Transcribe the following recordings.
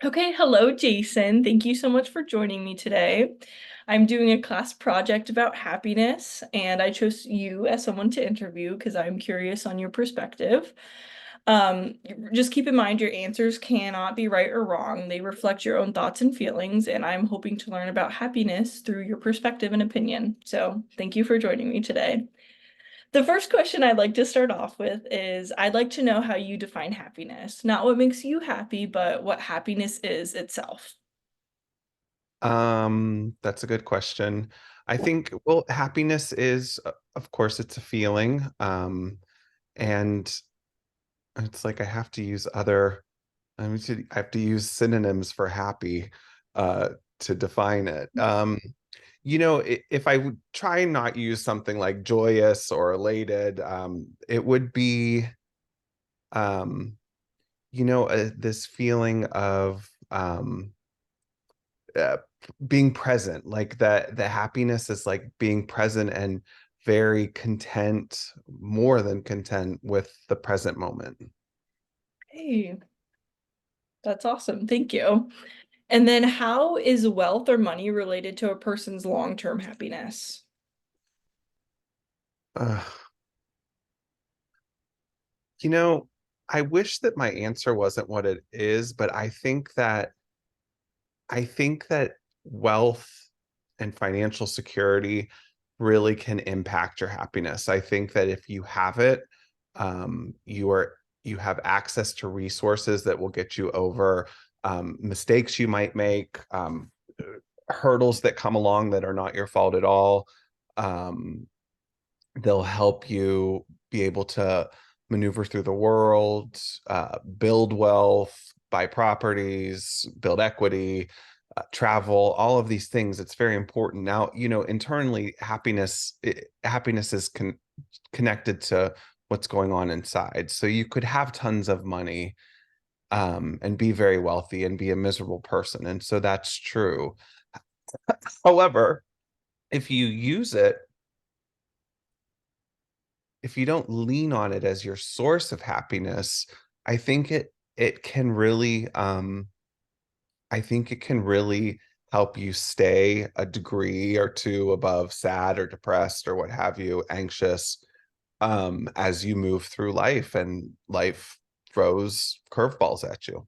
Okay, hello, Jason. Thank you so much for joining me today. I'm doing a class project about happiness, and I chose you as someone to interview because I'm curious on your perspective. Um, just keep in mind your answers cannot be right or wrong. They reflect your own thoughts and feelings, and I'm hoping to learn about happiness through your perspective and opinion. So, thank you for joining me today. The first question I'd like to start off with is I'd like to know how you define happiness. Not what makes you happy, but what happiness is itself. That's a good question. I think, well, happiness is, of course, it's a feeling. And it's like I have to use I have to use synonyms for happy, uh, to define it. If I would try and not use something like joyous or elated, it would be, um, this feeling of, uh, being present, like that the happiness is like being present and very content, more than content with the present moment. Hey, that's awesome. Thank you. And then how is wealth or money related to a person's long-term happiness? uh, you know I wish that my answer wasn't what it is, but I think that wealth and financial security really can impact your happiness. I think that if you have it, you have access to resources that will get you over mistakes you might make, hurdles that come along that are not your fault at all. Um, they'll help you be able to maneuver through the world, build wealth, buy properties, build equity, travel, all of these things. It's very important. Now, internally, happiness is connected to what's going on inside. So you could have tons of money, and be very wealthy and be a miserable person. And so that's true. However, if you use it, if you don't lean on it as your source of happiness, I think it can really I think it can really help you stay a degree or two above sad or depressed or what have you, anxious, as you move through life and life throws curveballs at you.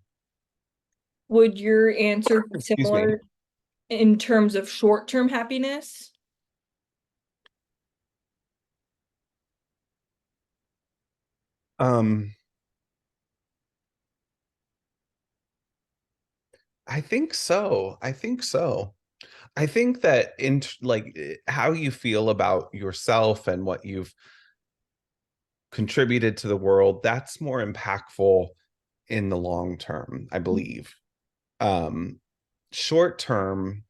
Would your answer be Excuse me. similar in terms of short-term happiness? Um, I think so. I think so. I think that in like how you feel about yourself and what you've contributed to the world, that's more impactful in the long term, I believe. Um, Short term,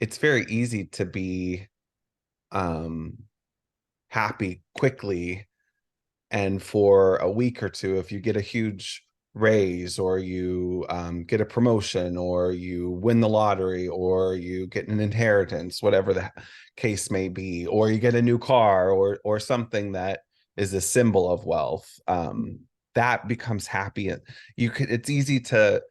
it's very easy to be um happy quickly and for a week or two if you get a huge raise or you get a promotion or you win the lottery or you get an inheritance, whatever the case may be, or you get a new car or something that is a symbol of wealth. That becomes happy. It's easy to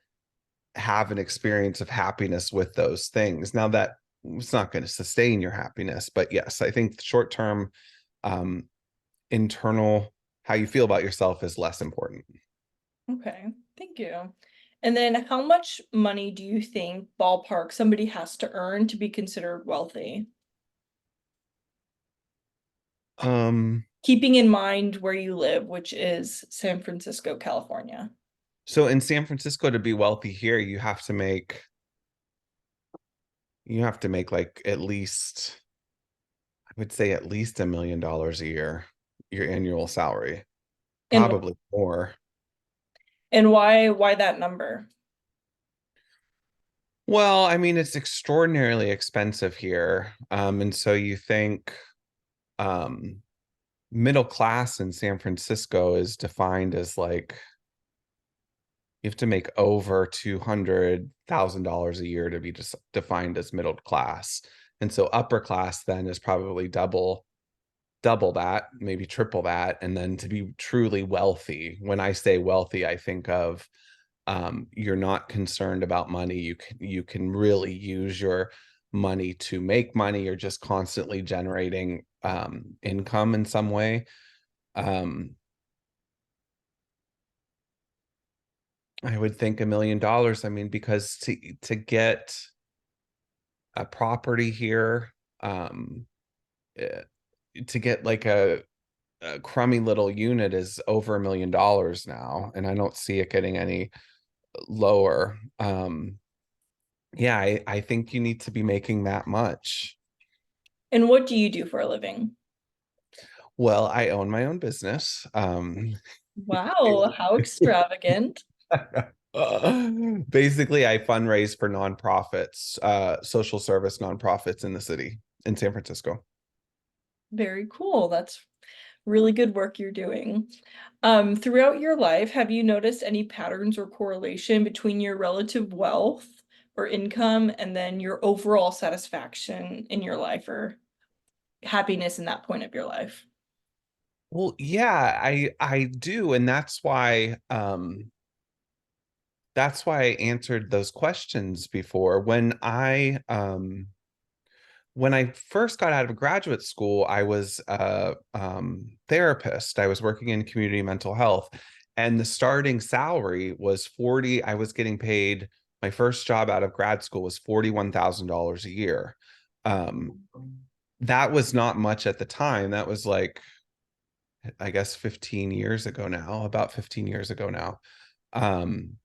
have an experience of happiness with those things. Now that it's not going to sustain your happiness, but yes, I think short term, um, internal, how you feel about yourself is less important. Okay, thank you. And then how much money do you think ballpark somebody has to earn to be considered wealthy? Um, Keeping in mind where you live, which is San Francisco, California. so in San Francisco, to be wealthy here, you have to make like at least, I would say at least $1 million a year, your annual salary, And probably more. why that number? Well, I mean, it's extraordinarily expensive here. And so you think um middle class in San Francisco is defined as like you have to make over $200,000 a year to be just defined as middle class. And so upper class then is probably double that, maybe triple that. And then to be truly wealthy, when I say wealthy, I think of You're not concerned about money. You can really use your money to make money. You're just constantly generating income in some way. Um, I would think $1 million. I mean, because to get a property here, eh, to get like a crummy little unit is over $1 million now, and I don't see it getting any lower. Yeah, I think you need to be making that much. And what do you do for a living? Well, I own my own business. Wow, how extravagant. Basically, I fundraise for nonprofits, social service nonprofits in the city in San Francisco. Very cool. That's really good work you're doing. Throughout your life, have you noticed any patterns or correlation between your relative wealth or income and then your overall satisfaction in your life or happiness in that point of your life? Well, yeah, I do, and that's why I answered those questions before. When I first got out of graduate school, I was a therapist. I was working in community mental health, and the starting salary was 40. I was getting paid, my first job out of grad school was $41,000 a year. Um, that was not much at the time. That was like, I guess 15 years ago now, about 15 years ago now. Um,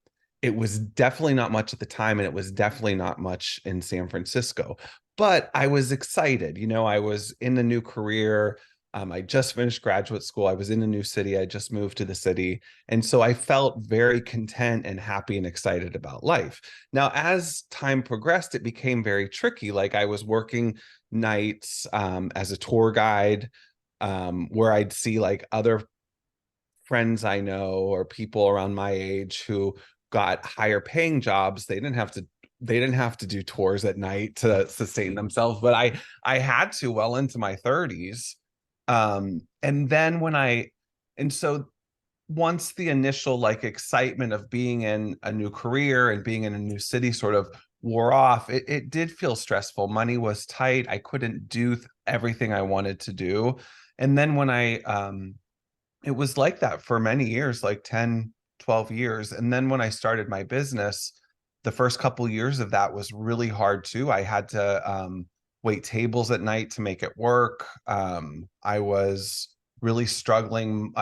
it was definitely not much at the time, and it was definitely not much in San Francisco. But I was excited. I was in a new career. I just finished graduate school. I was in a new city. I just moved to the city. And so I felt very content and happy and excited about life. Now, as time progressed, it became very tricky. Like I was working nights as a tour guide, where I'd see like other friends I know or people around my age who got higher paying jobs. They didn't have to do tours at night to sustain themselves, but I had to well into my 30s. And then and so once the initial like excitement of being in a new career and being in a new city sort of wore off, it did feel stressful. Money was tight. I couldn't do everything I wanted to do. And then when it was like that for many years, like 10, 12 years. And then when I started my business, the first couple years of that was really hard too. I had to wait tables at night to make it work. I was really struggling.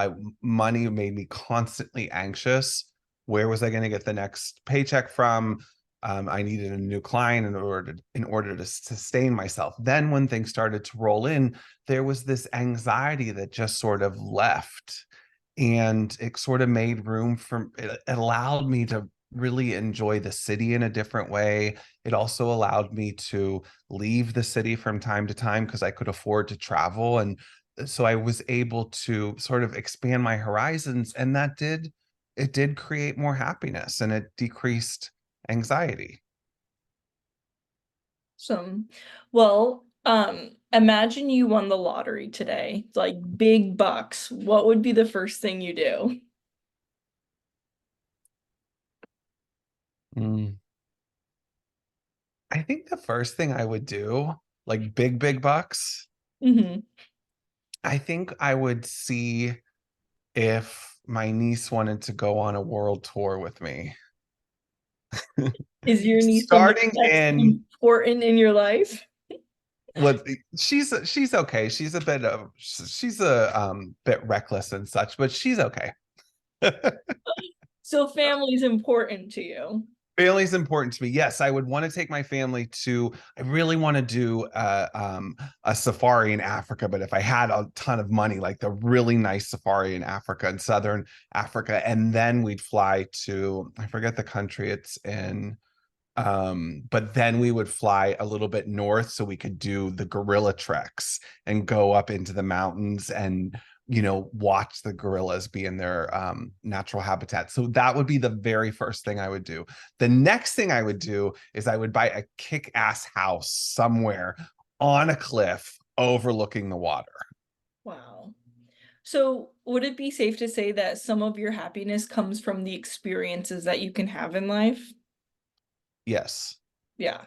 Money made me constantly anxious. Where was I going to get the next paycheck from? I needed a new client in order to sustain myself. Then when things started to roll in, there was this anxiety that just sort of left, and it sort of made room for it allowed me to really enjoy the city in a different way. It also allowed me to leave the city from time to time because I could afford to travel, and so I was able to sort of expand my horizons, and it did create more happiness, and it decreased anxiety. Some, well, imagine you won the lottery today, like big bucks. What would be the first thing you do? Mm. I think the first thing I would do, like big, big bucks, Hmm. I think I would see if my niece wanted to go on a world tour with me. Is your niece someone Starting that's in important in your life? what she's okay. She's a bit reckless and such, but she's okay. So family's important to you. Family's important to me. Yes, I would want to take my family to. I really want to do a safari in Africa, but if I had a ton of money, like the really nice safari in Africa, in southern Africa, and then we'd fly to, I forget the country it's in, but then we would fly a little bit north so we could do the gorilla treks and go up into the mountains and watch the gorillas be in their natural habitat. So that would be the very first thing I would do. The next thing I would do is I would buy a kick-ass house somewhere on a cliff overlooking the water. Wow. So, would it be safe to say that some of your happiness comes from the experiences that you can have in life? Yes. Yeah.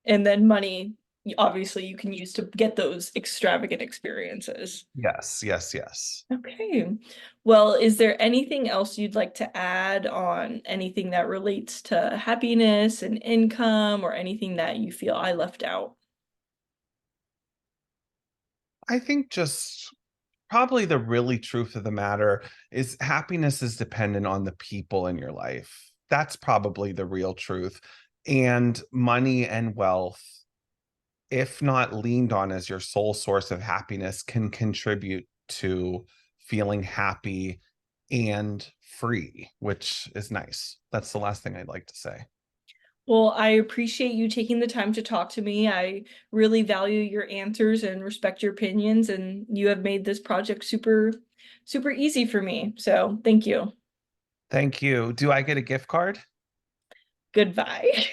And then money, obviously, you can use to get those extravagant experiences. Yes, yes, yes. Okay. Well, is there anything else you'd like to add on anything that relates to happiness and income or anything that you feel I left out? I think just probably the really truth of the matter is happiness is dependent on the people in your life. That's probably the real truth. And money and wealth, if not leaned on as your sole source of happiness, can contribute to feeling happy and free, which is nice. That's the last thing I'd like to say. Well, I appreciate you taking the time to talk to me. I really value your answers and respect your opinions, and you have made this project super, super easy for me. So, thank you. Thank you. Do I get a gift card? Goodbye.